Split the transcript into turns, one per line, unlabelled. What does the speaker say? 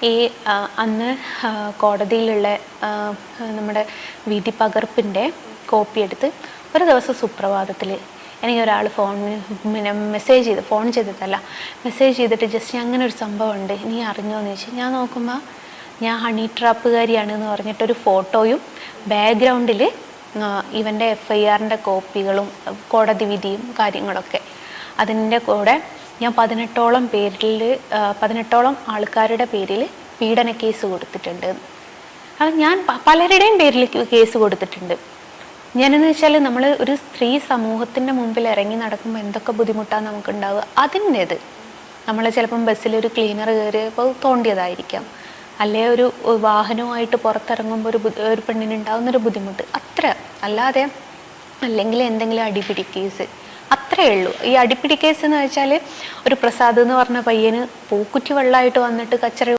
ഈ അന്ന് കോടതിയിലുള്ള നമ്മുടെ വിധി പകർപ്പിൻ്റെ കോപ്പി എടുത്ത് ഒരു ദിവസം സുപ്രഭാതത്തിൽ എനിക്കൊരാൾ ഫോൺ ചെയ്തിട്ടല്ല മെസ്സേജ് ചെയ്തിട്ട് ജസ്റ്റ് അങ്ങനെ ഒരു സംഭവം ഉണ്ട് നീ അറിഞ്ഞോന്ന് ചോദിച്ചു. ഞാൻ നോക്കുമ്പോൾ ഞാൻ ഹണി ട്രാപ്പുകാരിയാണെന്ന് പറഞ്ഞിട്ടൊരു ഫോട്ടോയും ബാക്ക്ഗ്രൗണ്ടിൽ ഇവൻ്റെ FIR കോപ്പികളും കോടതി വിധിയും കാര്യങ്ങളൊക്കെ. അതിൻ്റെ കൂടെ ഞാൻ 18ഓളം ആൾക്കാരുടെ പേരിൽ പീഡന കേസ് കൊടുത്തിട്ടുണ്ട്. അത് ഞാൻ പലരുടെയും പേരിൽ കേസ് കൊടുത്തിട്ടുണ്ട്. ഞാനെന്ന് വെച്ചാൽ നമ്മൾ ഒരു സ്ത്രീ സമൂഹത്തിൻ്റെ മുമ്പിൽ ഇറങ്ങി നടക്കുമ്പോൾ എന്തൊക്കെ ബുദ്ധിമുട്ടാണ് നമുക്കുണ്ടാവുക. അതിൻ്റേത് നമ്മൾ ചിലപ്പം ബസ്സിലൊരു ക്ലീനർ കയറിയപ്പോൾ തോണ്ടിയതായിരിക്കാം, അല്ലെ ഒരു വാഹനവുമായിട്ട് പുറത്തിറങ്ങുമ്പോൾ ഒരു പെണ്ണിനുണ്ടാകുന്നൊരു ബുദ്ധിമുട്ട്, അത്ര അല്ലാതെ അല്ലെങ്കിൽ എന്തെങ്കിലും അടിപിടി കേസ് അത്രയേ ഉള്ളൂ. ഈ അടിപിടി കേസ് എന്ന് വെച്ചാൽ ഒരു പ്രസാദ് എന്ന് പറഞ്ഞ പയ്യന് പൂക്കുറ്റി വെള്ളമായിട്ട് വന്നിട്ട് കച്ചറ